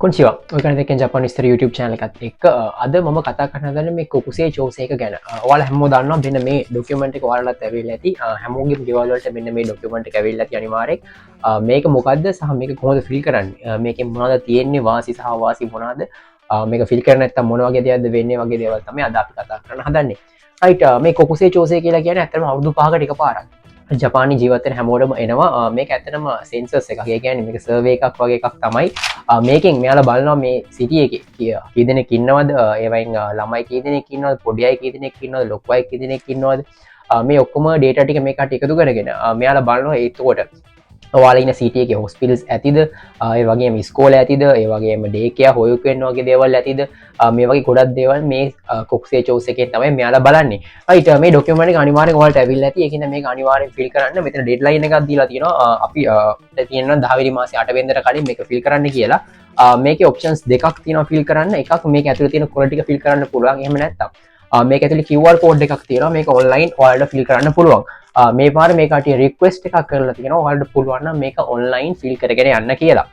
කොන්චිවා ඔයකන දෙකෙන් ජපන් විස්තර YouTube channel එකත් එක්ක අද මම කතා කරන්න හදන්නේ මේ කුකුසේ චෝසේ එක ගැන. ඔයාලා හැමෝම දන්නවා මෙන්න මේ ડોකියුමන්ට් එක ඔයාලට ඇවිල්ලා ඇති. හැමෝගෙම ගෙවල් වලට මෙන්න මේ ડોකියුමන්ට් එක ඇවිල්ලා ඇති අනිවාර්යෙන්. මේක මොකද්ද සහ මේක කොහොමද ෆිල් කරන්නේ? මේකෙන් මොනවද තියෙන්නේ වාසි සහ වාසි මොනවද? මේක ෆිල් කරන්නේ නැත්නම් මොන වගේ දේවල්ද වෙන්නේ වගේ දේවල් තමයි අද අපි කතා කරන්න හදන්නේ. රයිට් මේ කුකුසේ චෝසේ කියලා කියන්නේ ඇත්තටම අවුරුදු 5කට එකපාරක් ජපානි ජීවතන හැමෝටම එනවා මේක ඇත්තනම සෙන්සස් එක ගැන මේක සර්වේ එකක් වගේ එකක් තමයි මේකෙන් මෙයාල බලනවා මේ සිටිය එක කීදෙන කින්නවද ඒවයින් ළමයි කීදෙන කින්නවද පොඩියයි කීදෙනෙක් කින්නවද ලොක්වයි කීදෙනෙක් කින්නවද මේ ඔක්කොම ඩේට ටික මේකට එකතු කරගෙන මෙයාල බලනවා ඒතුවට වාලන සිටියක හොස්පිල්ස් ඇතිද ඒ වගේ ස්කෝල ඇතිද ඒ වගේම ඩේකයා හොයකෙන් වගේ දේවල් ඇතිද මේ වගේ ගොඩක් දේවල් මේ කොක්සේ චෝස එකේ තමයි මෙයාලා බලන්නේ අයිට මේ ඩොකියුමන්ට් එක අනිවාර්යෙන් ඔයාලට ඇවිල්ලා ඇති ඒකින්ද මේක අනිවාර්යෙන් ෆිල් කරන්න මෙතන ඩෙඩ්ලයින් එකක් දීලා තියෙනවා අපි තියෙනවා 10 වෙනි මාසේ 8 වෙනිදාට කලින් මේක ෆිල් කරන්න කියලා මේකේ ඔප්ෂන්ස් දෙකක් තියෙනවා ෆිල් කරන්න එකක් මේක ඇතුලේ තියෙන කොළ ටික ෆිල් කරන්න පුළුවන් එහෙම නැත්නම් මේක ඇතුලේ QR කෝඩ් එකක් තියෙනවා මේක ඔන්ලයින් ඔයාලට ෆිල් කරන්න පුළුවන් මේ පාර මේ කටිය රික්වෙස්ට් එකක් කරලා තියෙනවා ඔයාලට පුළුවන් නම් මේක ඔන්ලයින් ෆිල් කරගෙන යන්න කියලා.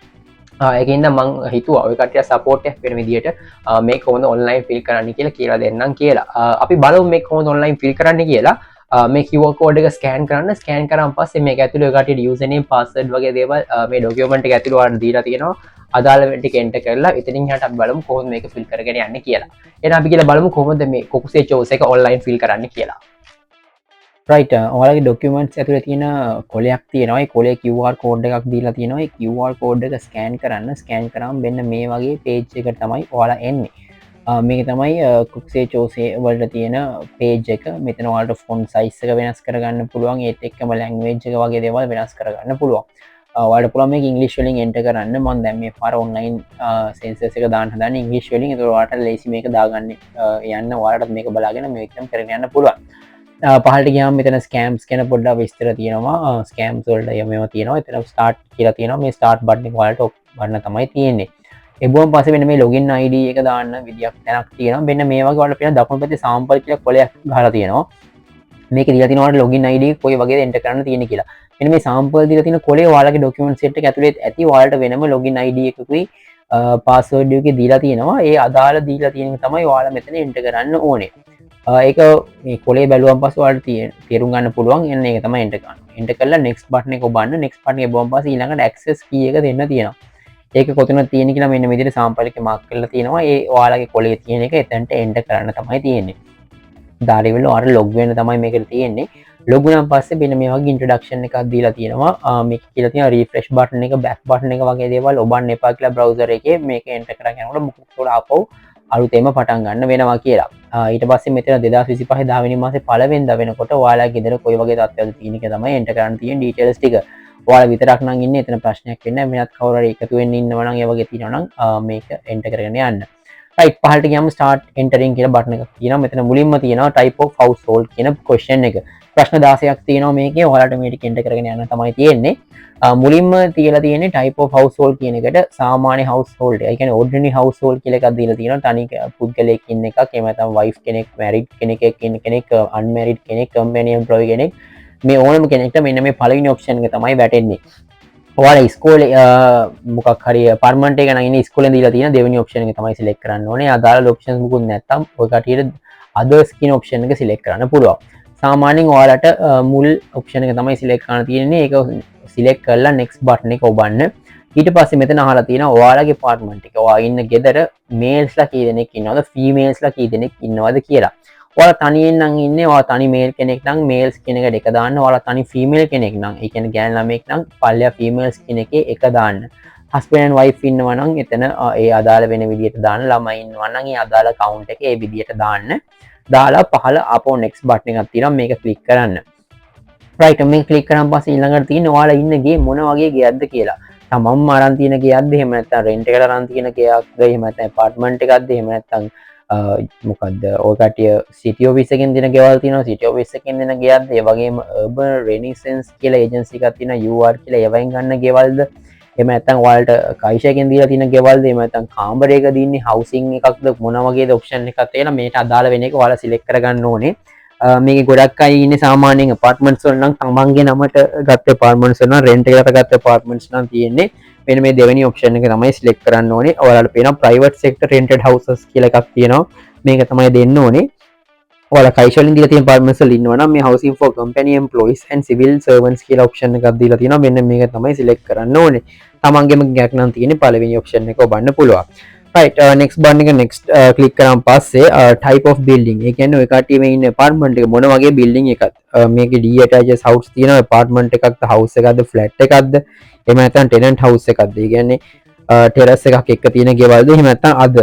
ඒකින්ද මං හිතුවා ඔය කටිය සපෝට් එකක් වෙන විදියට මේක කොහොමද ඔන්ලයින් ෆිල් කරන්න කියලා දෙන්නම් කියලා. අපි බලමු මේක කොහොමද ඔන්ලයින් ෆිල් කරන්න කියලා. මේ QR කෝඩ් එක ස්කෑන් කරන්න ස්කෑන් කරාන් පස්සේ මේක ඇතුලේ ඔය කටියට යූසර් නේම් පාස්වර්ඩ් වගේ දේවල් මේ ඩොකියුමන්ට් එක ඇතුලේ ඔයාලට දීලා තියෙනවා. අදාළ ටික එන්ටර් කරලා එතනින් එහාට අපි බලමු කොහොමද මේක ෆිල් කරගෙන යන්නේ කියලා. එහෙනම් අපි කියලා බලමු කොහොමද මේ කොකුසේ චෝස් එක ඔන්ලයින් ෆිල් කරන්න කියලා. රයිට් ඔයාලගේ ඩොකියුමන්ට්ස් ඇතුලේ තියෙන කොලයක් තියෙනවා. ඒ කොලේ QR කෝඩ් එකක් දීලා තියෙනවා. ඒ QR කෝඩ් එක ස්කෑන් කරන්න. ස්කෑන් කරාම මෙන්න මේ වගේ පේජ් එකකට තමයි ඔයාලා එන්නේ. මේක තමයි කුක්සේ චෝසේ වලට තියෙන පේජ් එක. මෙතන ඔයාලට ෆොන්ට් සයිස් එක වෙනස් කරගන්න පුළුවන්. ඒත් එක්කම ලැන්ග්වේජ් එක වගේ දේවල් වෙනස් කරගන්න පුළුවන්. ඔයාලට පුළුවන් මේක ඉංග්‍රීසි වලින් එන්ටර් කරන්න. මම දැන් මේ පාර ඔන්ලයින් සෙන්සස් එක දාන්න හදන්නේ ඉංග්‍රීසි වලින්. ඒක ඔයාලට ලේසි මේක දාගන්න යන්න ඔයාලට මේක බලාගෙන මේක කරගෙන යන්න පුළුවන්. පහට ගියාම මෙතන ස්කෑම්ස් ගැන පොඩ්ඩක් විස්තර තියෙනවා ස්කෑම්ස් වලට යමම තියෙනවා එතන ස්ටාර්ට් කියලා තියෙනවා මේ ස්ටාර්ට් බටන් එක ඔයාලට ඔබන්න තමයි තියෙන්නේ එබුවම පස්සේ මෙන්න මේ ලොගින් ID එක දාන්න විදියක් තැනක් තියෙනවා මෙන්න මේ වගේ ඔයාලට පේන දකුණු පැත්තේ සාම්පල් කියලා කොලයක් ගහලා තියෙනවා මේකේ දීලා තියෙනවා ඔයාලට ලොගින් ID කොයි වගේද එන්ටර් කරන්න තියෙන්නේ කියලා මෙන්න මේ සාම්පල් දීලා තියෙන කොලේ ඔයාලගේ ඩොකියුමන්ට් සෙට් එක ඇතුලේ ඇති ඔයාලට වෙනම ලොගින් ID එකකුයි පාස්වර්ඩ් එකේ දීලා තියෙනවා ඒ අදාළ දීලා තියෙන එක තමයි ඔයාලා මෙතන එන්ටර් කරන්න ඕනේ ඒක මේ කොලේ බැලුවම් පස්සේ ඔයාලට තේරුම් ගන්න පුළුවන් එන්න ඒක තමයි එන්ටර් කරන්න. එන්ටර් කරලා next button එක ඔබන්න next button එක ඔබන් පස්සේ ඊළඟට access key එක දෙන්න තියෙනවා. ඒක කොතනද තියෙන්නේ කියලා මෙන්න මේ විදිහට sample එකේ mark කරලා තියෙනවා. ඒ ඔයාලගේ කොලේ තියෙන එක එතනට එන්ටර් කරන්න තමයි තියෙන්නේ. දාරි වල ඔයාලට log වෙන්න තමයි මේකට තියෙන්නේ. log වුණාන් පස්සේ මෙන්න මේ වගේ introduction එකක් දීලා තියෙනවා. මේක කියලා තියෙනවා refresh button එක back button එක වගේ දේවල් ඔබන්න එපා කියලා browser එකේ මේක එන්ටර් කරගෙන යනකොට මොකද ආපහු අලුතෙම පටන් ගන්න වෙනවා කියලා. ඊට පස්සේ මෙතන 2025 10 වෙනි මාසේ පළවෙනිදා වෙනකොට ඔයාලා ගෙදර කොයි වගේ තත්ත්වයක්ද තියෙන එක තමයි එන්ටර් කරන්න තියෙන ඩීටේල්ස් ටික. ඔයාලා විතරක් නම් ඉන්නේ එතන ප්‍රශ්නයක් වෙන්නේ නැහැ. වෙනත් කවුරු හරි එකතු වෙන්න ඉන්නවා නම් ඒ වගේ තියෙනවා නම් මේක එන්ටර් කරගෙන යන්න. රයිට් පහළට ගියාම start entering කියලා බටන් එකක් තියෙනවා. මෙතන මුලින්ම තියෙනවා type of household කියන question එක. ප්‍රශ්න 16ක් තියෙනවා මේකේ. ඔයාලට මේ ටික එන්ටර් කරගෙන යන්න තමයි තියෙන්නේ. මුලින්ම තියලා තියෙන්නේ type of household කියන එකට සාමාන්‍ය household. ඒ කියන්නේ ordinary household කියලා එකක් දීලා තියෙනවා. තනි පුද්ගලයෙක් ඉන්න එකක්. එහෙම නැත්නම් wife කෙනෙක්, married කෙනෙක් ඉන්න කෙනෙක්, unmarried කෙනෙක්, company employee කෙනෙක්. මේ ඕනම කෙනෙක්ට මෙන්න මේ පළවෙනි option එක තමයි වැටෙන්නේ. ඔයාලා ඉස්කෝලේ මොකක් හරි පර්මනන්ට් එක නම් ඉන්නේ ඉස්කෝලෙන් දීලා තියෙන දෙවෙනි option එක තමයි select කරන්න ඕනේ. අදාළ options මුකුත් නැත්තම් ඔය කටියට others කියන option එක select කරන්න පුළුවන්. සාමාන්‍යයෙන් ඔයාලට මුල් option එක තමයි select කරන්න තියෙන්නේ. ඒක select කරලා next button එක ඔබන්න. ඊට පස්සේ මෙතන අහලා තියෙනවා ඔයාලගේ apartment එක. ඔයා ඉන්න ගෙදර males ලා කී දෙනෙක් ඉන්නවද females ලා කී දෙනෙක් ඉන්නවද කියලා. ඔයාලා තනියෙන් නම් ඉන්නේ ඔයා තනි මේල් කෙනෙක් නම් මේල්ස් කියන එකට එක දාන්න ඔයාලා තනි ෆීමේල් කෙනෙක් නම් ඒ කියන්නේ ගෑනු ළමෙක් නම් පල්ලිය ෆීමේල්ස් කියන එකේ එක දාන්න හස්බන්ඩ් ඇන්ඩ් වයිෆ් ඉන්නවා නම් එතන ඒ අදාළ වෙන විදියට දාන්න ළමයි ඉන්නවා නම් ඒ අදාළ කවුන්ට් එකේ ඒ විදියට දාන්න දාලා පහළ ආපහු next button එකක් තියෙනවා මේක ක්ලික් කරන්න right මේක ක්ලික් කරාන් පස්සේ ඊළඟට තියෙන්නේ ඔයාලා ඉන්න ගේ මොන වගේ ගේයක්ද කියලා තමන්ම අරන් තියෙන ගේයක්ද එහෙම නැත්නම් රෙන්ට් එකට අරන් තියෙන ගේයක්ද එහෙම නැත්නම් ඇපාර්ට්මන්ට් එකක්ද එහෙම නැත්නම් මොකක්ද ඔය කටිය සිටි ඔෆිස් එකෙන් දෙන ගෙවල් තියෙනවා සිටි ඔෆිස් එකෙන් දෙන ගෙයක්ද ඒ වගේම urban renaissance කියලා ඒජන්සි එකක් තියෙනවා UR කියලා ඒවෙන් ගන්න ගෙවල්ද එහෙම නැත්නම් ඔයාලට කයිෂයෙන් දීලා තියෙන ගෙවල්ද එහෙම නැත්නම් කාමරයක දින්නේ හවුසින් එකක්ද මොන වගේද ඔප්ෂන් එකක් තියෙනවා මේකට අදාළ වෙන එක ඔයාලා සිලෙක්ට් කරගන්න ඕනේ මේක ගොඩක් අය ඉන්නේ සාමාන්‍යයෙන් apartments වල නම් තමන්ගේ නමට ගත්ත apartments වල නම් rent එකකට ගත්ත apartments නම් තියෙන්නේ මෙන්න මේ දෙවෙනි ඔප්ෂන් එක තමයි සිලෙක්ට් කරන්න ඕනේ. ඔයාලට පේනවා private sector rented houses කියලා එකක් තියෙනවා. මේක තමයි දෙන්න ඕනේ. ඔයාලා කයිෂලින් දීලා තියෙන පර්මිෂන් වල ඉන්නවා නම් මේ housing for company employees and civil servants කියලා ඔප්ෂන් එකක් දීලා තියෙනවා. මෙන්න මේක තමයි සිලෙක්ට් කරන්න ඕනේ. තමන්ගේම ගයක් නම් තියෙන්නේ පළවෙනි ඔප්ෂන් එක ඔබන්න පුළුවන්. right next button එක next click කරාන් පස්සේ type of building ඒ කියන්නේ ඔය කට්ටිය මේ ඉන්න apartment එක මොන වගේ building එකක්ද මේකේ detached house තියෙනවා apartment එකක්ද house එකක්ද flat එකක්ද එහෙම නැත්නම් tenant house එකක්ද ඒ කියන්නේ terrace එකක් එක්ක තියෙන ගෙවල්ද එහෙම නැත්නම් අද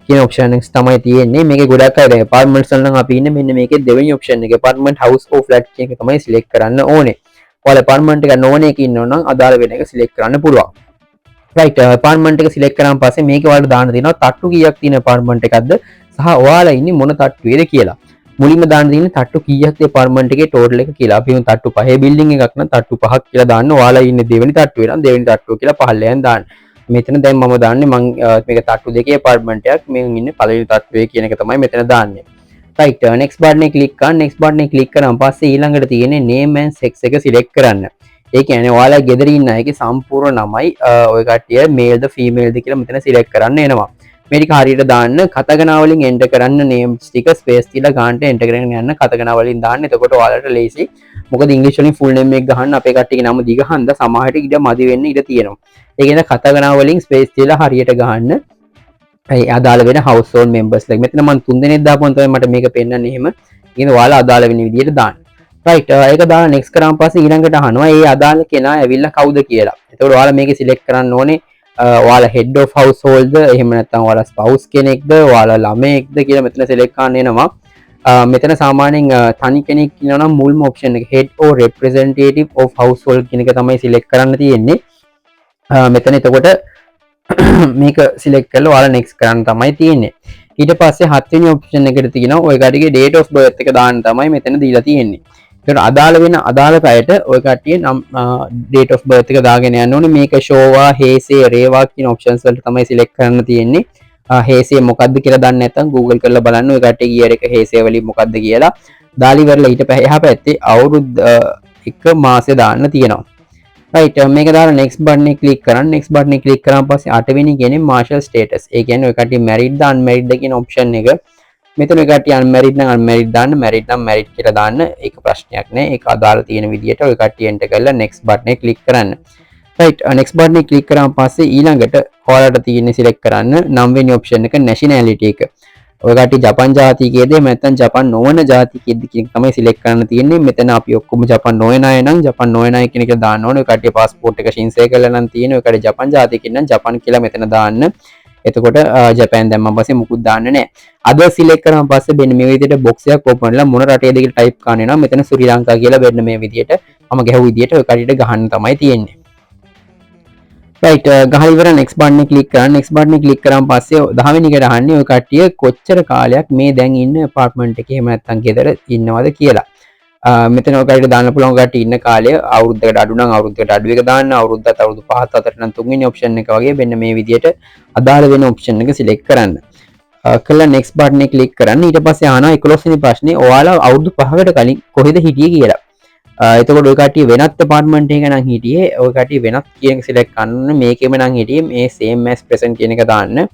කියන option එකක් තමයි තියෙන්නේ මේකේ ගොඩක් අය දැන් apartments වල නම් අපි ඉන්නේ මෙන්න මේකේ දෙවෙනි option එක apartment house or flat කියන එක තමයි select කරන්න ඕනේ ඔයාලා apartment එක නොවන එකක ඉන්නව නම් අදාළ වෙන එක select කරන්න පුළුවන් right apartment එක select කරාන් පස්සේ මේකේ ඔයාලට දාන්න තියෙනවා තට්ටු කීයක් තියෙන apartment එකක්ද සහ ඔයාලා ඉන්නේ මොන තට්ටුවේද කියලා. මුලින්ම දාන්න තියෙන්නේ තට්ටු කීයක්ද apartment එකේ total එක කියලා. අපි හිතමු තට්ටු 5 building එකක් නම් තට්ටු 5ක් කියලා දාන්න. ඔයාලා ඉන්නේ දෙවෙනි තට්ටුවේ නම් දෙවෙනි තට්ටුව කියලා පහළෙන් දාන්න. මෙතන දැන් මම දාන්නේ මේක තට්ටු දෙකේ apartment එකක්. මම ඉන්නේ පළවෙනි තට්ටුවේ කියන එක තමයි මෙතන දාන්නේ. right next button එක click කරන්න. next button එක click කරාන් පස්සේ ඊළඟට තියෙන්නේ name and sex එක select කරන්න. ඒ කියන්නේ ඔයාලා ගෙදර ඉන්න අයගේ සම්පූර්ණ නමයි ඔය කට්ටිය මේල්ද ෆීමේල්ද කියලා මෙතන සිලෙක්ට් කරන්න එනවා. මේ ටික හරියට දාන්න කතගනා වලින් එන්ටර් කරන්න names ටික ස්පේස් දීලා ගන්නට එන්ටර් කරගෙන යන්න කතගනා වලින් දාන්න. එතකොට ඔයාලට ලේසි. මොකද ඉංග්‍රීසි වලින් full name එක ගහන්න අපේ කට්ටියගේ නම දිග හන්ද සමහරට ඉඩ මදි වෙන්න ඉඩ තියෙනවා. ඒ කියන්නේ කතගනා වලින් ස්පේස් දීලා හරියට ගහන්න. ඒ අදාළ වෙන household members like මෙතන මම 3 දෙනෙක් දාපුවම තමයි මට මේක පෙන්වන්නේ එහෙම. ඉතින් ඔයාලා අදාළ වෙන විදිහට දාන්න. right ඒක දාලා next කරාන් පස්සේ ඊළඟට අහනවා ඒ අදාළ කෙනා ඇවිල්ලා කවුද කියලා. එතකොට ඔයාලා මේක select කරන්න ඕනේ ඔයාලා head of household ද එහෙම නැත්නම් ඔයාලා spouse කෙනෙක්ද ඔයාලා ළමයෙක්ද කියලා මෙතන select කරන්න එනවා. මෙතන සාමාන්‍යයෙන් තනි කෙනෙක් ඉන්නවා නම් මුල්ම option එක head or representative of household කියන එක තමයි select කරන්න තියෙන්නේ. මෙතන එතකොට මේක select කරලා ඔයාලා next කරන්න තමයි තියෙන්නේ. ඊට පස්සේ හත්වෙනි option එකට තියෙනවා ඔය කට්ටියගේ date of birth එක දාන්න තමයි මෙතන දීලා තියෙන්නේ. ඒකට අදාළ වෙන අදාළ කයට ඔය කට්ටිය නම් date of birth එක දාගෙන යන්න ඕනේ. මේක showa, heisei, rewa කියන options වලට තමයි select කරන්න තියෙන්නේ. heisei මොකක්ද කියලා දන්නේ නැත්නම් Google කරලා බලන්න ඔය කට්ටිය year එක heisei වලින් මොකක්ද කියලා. දාලි වල ඊට එහා පැත්තේ අවුරුදු එක මාසෙ දාන්න තියෙනවා. right මේක දාලා next button එක click කරන්න. next button එක click කරාන් පස්සේ 8 වෙනි කියන්නේ marital status. ඒ කියන්නේ ඔය කට්ටිය married ද unmarried ද කියන option එක මෙතන ඔය කට්ටිය unmarried නම් unmarried දාන්න married නම් married කියලා දාන්න ඒක ප්‍රශ්නයක් නෑ ඒක අදාළ තියෙන විදිහට ඔය කට්ටිය enter කරලා next button එක click කරන්න right next button එක click කරාන් පස්සේ ඊළඟට ඔයාලට තියෙන්නේ select කරන්න 9 වෙනි option එක nationality එක ඔය කට්ටිය ජපන් ජාතිකයේද එහෙම නැත්නම් ජපන් නොවන ජාතිකයේද කියන තමයි select කරන්න තියෙන්නේ මෙතන අපි ඔක්කොම ජපන් නොවන අය නම් ජපන් නොවන අය කියන එක දාන්න ඕනේ ඔය කට්ටිය passport එක ශින්සය කරලා නම් තියෙන්නේ ඔය කට්ටිය ජපන් ජාතිකයන් නම් ජපන් කියලා මෙතන දාන්න එතකොට ජපන් දැම්මම පස්සේ මුකුත් දාන්න නැහැ. අද සිලෙක්ට් කරාන් පස්සේ මෙන්න මේ විදිහට box එකක් open වෙලා මොන රටේද කියලා type කරන්න වෙනවා. මෙතන ශ්‍රී ලංකා කියලා වෙන්න මේ විදිහට මම ගැහුව විදිහට ඔය කඩේට ගහන්න තමයි තියෙන්නේ. right ගහලා ඉවර next button එක click කරන්න. next button එක click කරාන් පස්සේ 10 වෙනි එකට අහන්නේ ඔය කට්ටිය කොච්චර කාලයක් මේ දැන් ඉන්න apartment එකේ එහෙම නැත්නම් ගෙදර ඉන්නවද කියලා. මෙතන ඔය කඩේට දාන්න පුළුවන් කට්ටිය ඉන්න කාලය අවුරුද්දකට අඩු නම් අවුරුද්දකට අඩු එක දාන්න අවුරුද්දත් අවුරුදු 5ත් අතර නම් තුන්වෙනි option එක වගේ වෙන්න මේ විදිහට අදාළ වෙන option එක select කරන්න. කළා next button එක click කරන්න. ඊට පස්සේ අහනවා 11 වෙනි ප්‍රශ්නේ ඔයාලා අවුරුදු 5කට කලින් කොහෙද හිටියේ කියලා. එතකොට ඔය කට්ටිය වෙනත් apartment එකක නම් හිටියේ ඔය කට්ටිය වෙනත් කියන එක select කරන්න මේකෙම නම් හිටියේ මේ same as present කියන එක දාන්න.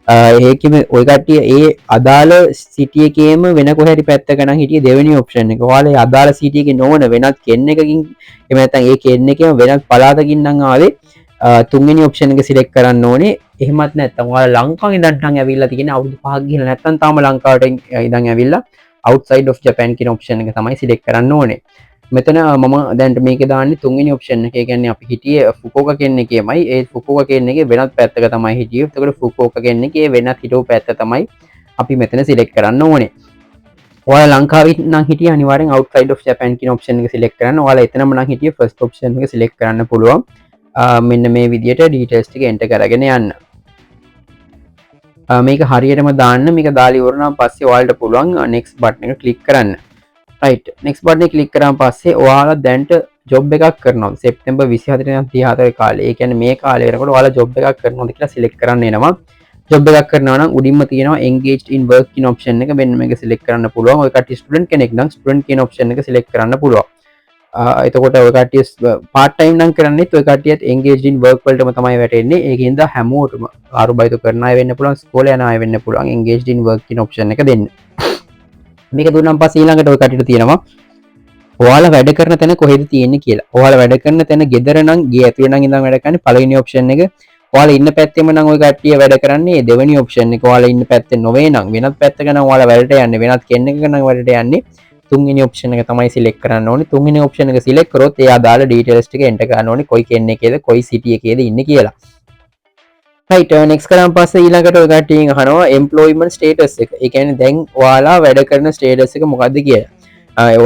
ඒකෙම ඔය කට්ටිය ඒ අදාළ city එකේම වෙන කොහේ හරි පැත්තක නම් හිටියේ දෙවෙනි option එක. ඔයාලා ඒ අදාළ city එකේ නොවන වෙනත් කෙනෙක්කින් එහෙම නැත්නම් ඒ කෙනෙක්ගේම වෙනත් පළාතකින් නම් ආවේ තුන්වෙනි option එක select කරන්න ඕනේ. එහෙමත් නැත්නම් ඔයාලා ලංකාවේ ඉඳන් නම් ඇවිල්ලා තියෙන අවුරුදු 5ක් ගිහලා නැත්නම් තාම ලංකාවට ඉඳන් ඇවිල්ලා outside of Japan කියන option එක තමයි select කරන්න ඕනේ. මෙතන මම දැන් මේක දාන්නේ තුන්වෙනි option එක. ඒ කියන්නේ අපි හිටියේ ෆුකුෝකා කියන එකේමයි. ඒ ෆුකුෝකා කියන එකේ වෙනත් පැත්තක තමයි හිටියේ. එතකොට ෆුකුෝකා කියන එකේ වෙනත් හිටව පැත්ත තමයි අපි මෙතන select කරන්න ඕනේ. ඔයාලා ලංකාවේ නම් හිටියේ අනිවාර්යෙන් outside of Japan කියන option එක select කරන්න. ඔයාලා එතනම නම් හිටියේ first option එක select කරන්න පුළුවන්. මෙන්න මේ විදිහට details ටික enter කරගෙන යන්න. මේක හරියටම දාන්න. මේක දාලා ඉවරනම් පස්සේ ඔයාලට පුළුවන් next button එක click කරන්න. right next button එක click කරාන් පස්සේ ඔයාලා දැන්ට job එකක් කරනවා සෙප්තැම්බර් 24 ඉඳන් 34 කාලේ. ඒ කියන්නේ මේ කාලේ වෙනකොට ඔයාලා job එකක් කරනවද කියලා select කරන්න එනවා. job එකක් කරනවා නම් උඩින්ම තියෙනවා engaged in work කියන option එක. මෙන්න මේක select කරන්න පුළුවන්. ඔය කට්ටිය student කෙනෙක් නම් student කියන option එක select කරන්න පුළුවන්. එතකොට ඔය කට්ටිය part time නම් කරන්නේත් ඔය කට්ටියත් engaged in work වලටම තමයි වැටෙන්නේ. ඒකින්ද හැමෝටම ආරුබයිතු කරන අය වෙන්න පුළුවන්, ස්කෝලේ යන අය වෙන්න පුළුවන් engaged in work කියන option එක දෙන්න. මේක දුන්නාන් පස්සේ ඊළඟට ඔය කට්ටියට තියෙනවා ඔයාලා වැඩ කරන තැන කොහෙද තියෙන්නේ කියලා. ඔයාලා වැඩ කරන තැන ගෙදර නම් ගේ ඇතුලේ නම් ඉඳන් වැඩ කරන්නේ පළවෙනි option එක. ඔයාලා ඉන්න පැත්තෙම නම් ඔය කට්ටිය වැඩ කරන්නේ දෙවෙනි option එක. ඔයාලා ඉන්න පැත්තේ නොවේ නම් වෙනත් පැත්තක නම් ඔයාලා වැඩට යන්නේ වෙනත් කෙනෙක්ක නම් වැඩට යන්නේ තුන්වෙනි option එක තමයි select කරන්න ඕනේ. තුන්වෙනි option එක select කරොත් එයා දාලා details ටික enter කරන්න ඕනේ කොයි කෙනෙක්ද කොයි city එකේද ඉන්නේ කියලා. right next කරන් පස්සේ ඊළඟට ඔය කට්ටියන් අහනවා employment status එක. ඒ කියන්නේ දැන් ඔයාලා වැඩ කරන status එක මොකද්ද කියලා.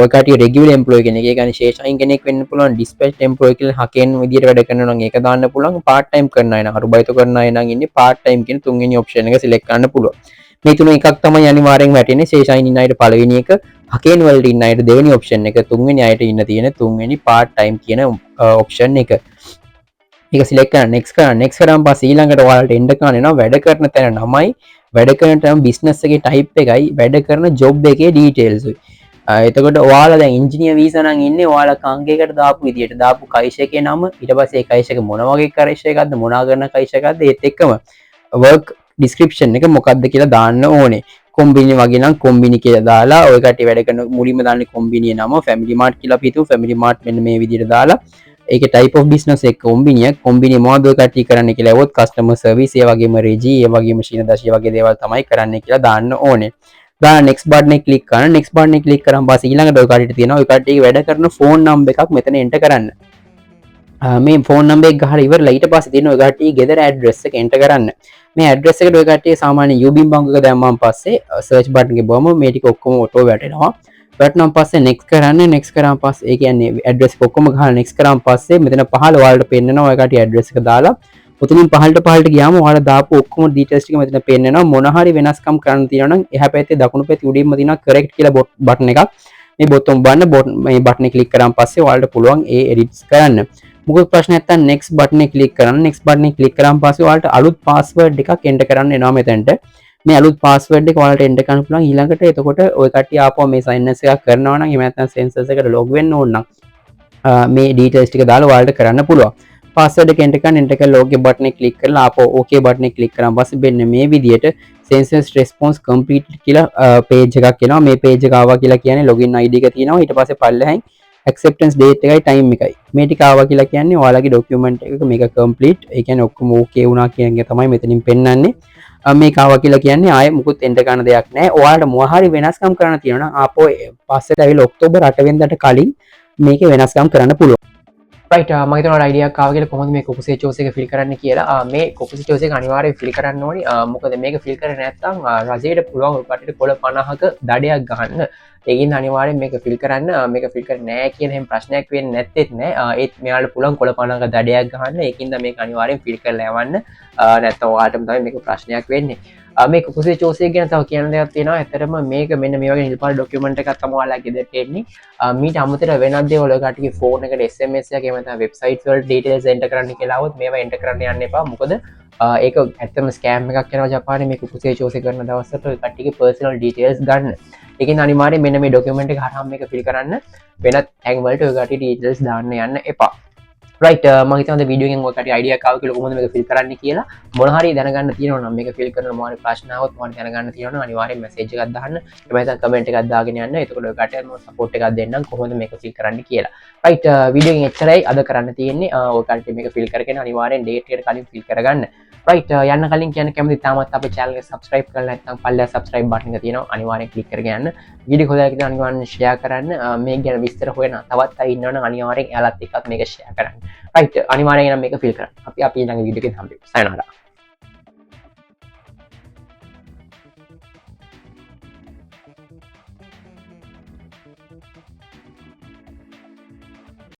ඔය කට්ටිය regular employee කෙනෙක්. ඒ කියන්නේ ශේෂයින් කෙනෙක් වෙන්න පුළුවන්. dispatch employee කියලා හකෙන් විදියට වැඩ කරනවා නම් ඒක දාන්න පුළුවන්. part time කරන අය නම් අරුබයිතු කරන අය නම් ඉන්නේ part time කියන තුන්වෙනි option එක select කරන්න පුළුවන්. මේ තුන එකක් තමයි අනිවාර්යෙන් වැටෙන්නේ. ශේෂයින් ඉන්න අයට පළවෙනි එක, හකෙන් වලට ඉන්න අයට දෙවෙනි option එක, තුන්වෙනි අයට ඉන්න තියෙන තුන්වෙනි part time කියන option එක. ඒක select කරන්න next කරන් පස්සේ ඊළඟට ඔයාලට එන්න කරන්න වෙනවා වැඩ කරන තැන නමයි, වැඩ කරන තැන business එකේ type එකයි, වැඩ කරන job එකේ details උයි. එතකොට ඔයාලා දැන් ඉංජිනේර වීසා නම් ඉන්නේ ඔයාලා කංගයකට දාපු විදියට දාපු කයිෂ එකේ නම ඊට පස්සේ ඒ කයිෂ එක මොන වගේ කයිෂ එකක්ද මොනා කරන කයිෂ එකක්ද ඒත් එක්කම work description එක මොකක්ද කියලා දාන්න ඕනේ. කොම්බිනි වගේ නම් කොම්බිනි කියලා දාලා ඔය කට්ටිය වැඩ කරන මුලින්ම දාන්නේ කොම්බිනියේ නම family mart කියලා අපි හිතුව family mart මෙන්න මේ විදියට දාලා ඒකේ type of business එක කොම්බිනිය මොනවද ඔය කට්ටිය කරන්න කියලා આવොත් customer service ඒ වගේම රෙජි ඒ වගේම ශීන දශය වගේ දේවල් තමයි කරන්න කියලා දාන්න ඕනේ. next button එක click කරන්න. next button එක click කරාම පස්සේ ඊළඟට ඔය කට්ටියට තියෙනවා ඔය කට්ටියගේ වැඩ කරන phone number එකක් මෙතන enter කරන්න. මේ phone number එක ගහලා ඉවරලා ඊට පස්සේ තියෙන ඔය කට්ටියගේ ගෙදර address එක enter කරන්න. මේ address එකට ඔය කට්ටිය සාමාන්‍ය UBIN බංගු එක දැම්මම පස්සේ search button එකේ බොම මේ ටික ඔක්කොම auto වැටෙනවා. වැටුණාන් පස්සේ next කරන්න. next කරාම පස්සේ ඒ කියන්නේ address එක ඔක්කොම ගහලා next කරාම පස්සේ මෙතන පහළ ඔයාලට පෙන්නනවා ඔය කට්ටිය address එක දාලා උතුමින් පහළට ගියාම ඔයාලා දාපු ඔක්කොම details ටික මෙතන පෙන්නනවා. මොන හරි වෙනස්කම් කරන්න තියෙනවා නම් එහා පැත්තේ දකුණු පැත්තේ උඩින්ම තියෙනවා correct කියලා බටන් එකක්. මේ බොතම් බලන්න මේ බටන් එක ක්ලික් කරාන් පස්සේ ඔයාලට පුළුවන් ඒ edits කරන්න. මොකද ප්‍රශ්න නැත්තම් next button එක click කරන්න. next button එක click කරාන් පස්සේ ඔයාලට අලුත් password එකක් enter කරන්න එනවා මෙතනට. මේ අලුත් password එක ඔයාලට enter කරන්න පුළුවන් ඊළඟට. එතකොට ඔය කට්ටිය ආපුවා මේ sign in එකක් කරනවා නම් එහෙම නැත්නම් census එකට log වෙන්න ඕන නම් මේ details ටික දාලා ඔයාලට කරන්න පුළුවන්. password එක enter කරලා okay button එක click කරලා ආපහු okay button එක click කරාම පස්සේ මෙන්න මේ විදියට census response completed කියලා page එකක් එනවා. මේ page එක ආවා කියලා කියන්නේ login ID එක තියෙනවා. ඊට පස්සේ පල්ලෙහින් acceptance date එකයි time එකයි. මේ ටික ආවා කියලා කියන්නේ ඔයාලගේ document එක මේක complete. ඒ කියන්නේ ඔක්කොම okay වුණා කියන එක තමයි මෙතනින් පෙන්වන්නේ. මේක ආවා කියලා කියන්නේ ආයෙ මුකුත් enter කරන දෙයක් නැහැ. ඔයාලට මොනවා හරි වෙනස්කම් කරන්න තියෙනවා නම් ආපහු පස්සට ඇවිල්ලා ඔක්තෝබර් 8 වෙනිදාට කලින් මේකේ වෙනස්කම් කරන්න පුළුවන්. right මම හිතනවා අයිඩියාවක් ආවා කියලා කොහොමද මේ කොකුසේ චෝස් එක ෆිල් කරන්න කියලා. මේ කොකුසේ චෝස් එක අනිවාර්යයෙන් ෆිල් කරන්න ඕනි. මොකද මේක ෆිල් කරේ නැත්නම් රජයට පුළුවන් ඔය කටට කොළ 50ක දඩයක් ගන්න. ඒකින් අනිවාර්යෙන් මේක ෆිල් කරන්න. මේක ෆිල් කරන්නේ නැහැ කියන හැම ප්‍රශ්නයක් වෙන්නේ නැත්තේත් නෑ. ඒත් මෙයාලට පුළුවන් කොළ 50ක දඩයක් ගන්න. ඒකින්ද මේක අනිවාර්යෙන් ෆිල් කරලා යවන්න. නැත්නම් ඔයාලටම තමයි මේක ප්‍රශ්නයක් වෙන්නේ. මේ කුසේ චෝසය ගැන තව කියන්න දෙයක් තියෙනවා. ඇත්තටම මේක මෙන්න මේ වගේ නිල් පාට ડોකියුමන්ට් එකක් තමයි ඔයාලා ගෙදරට එන්නේ. මීට අමතරව වෙනත් දේවල් ඔය කට්ටියගේ ෆෝන් එකට SMS එකක් එහෙම නැත්නම් වෙබ්සයිට් වල ඩීටේල්ස් එන්ටර් කරන්න කියලා આવොත් මේවා එන්ටර් කරන්න යන්න එපා. මොකද ඒක ඇත්තම ස්කෑම් එකක් වෙනවා ජපානයේ මේ කුසේ චෝසය කරන දවස්වලට ඔය කට්ටියගේ පර්සනල් ඩීටේල්ස් ගන්න. ඒකෙන් අනිවාර්යයෙන් මෙන්න මේ ડોකියුමන්ට් එක හරහා මේක ෆිල් කරන්න. වෙනත් හැංග් වලට ඔය කට්ටිය ඩීටේල්ස් දාන්න යන්න එපා. right මම හිතන්නේ වීඩියෝ එකෙන් ඔකට අයිඩියා ආව කියලා කොහොමද මේක ෆිල් කරන්න කියලා මොන හරි දැනගන්න තියෙනවා නම් මේක ෆිල් කරන මොන හරි ප්‍රශ්න ආවොත් මොන දැනගන්න තියෙනවා නම් අනිවාර්යෙන් මැසේජ් එකක් දාන්න එහෙම නැත්නම් කමෙන්ට් එකක් දාගෙන යන්න. එතකොට ඔයකට මම සපෝට් එකක් දෙන්නම් කොහොමද මේක ෆිල් කරන්න කියලා. right වීඩියෝ එකෙන් එච්චරයි අද කරන්න තියෙන්නේ. ඔයකට මේක ෆිල් කරගෙන අනිවාර්යෙන් ඩේට් එකට කලින් ෆිල් කරගන්න. right යන්න කලින් කියන්න කැමති තාමත් අපේ channel එක subscribe කරලා නැත්නම් පල්ලෙහා subscribe button එක තියෙනවා අනිවාර්යෙන් click කරගෙන යන්න. වීඩියෝ හොයලා කියලා අනිවාර්යෙන් share කරන්න. මේ ගැන විස්තර හොයන තවත් අය ඉන්නවනම් අනිවාර්යෙන් එයාලත් එක්කත් මේක share කරන්න. right අනිවාර්යෙන් නම් මේක ෆිල් කරන්න. අපි ඊළඟ වීඩියෝ එකෙන් හම්බෙමු. sayonara.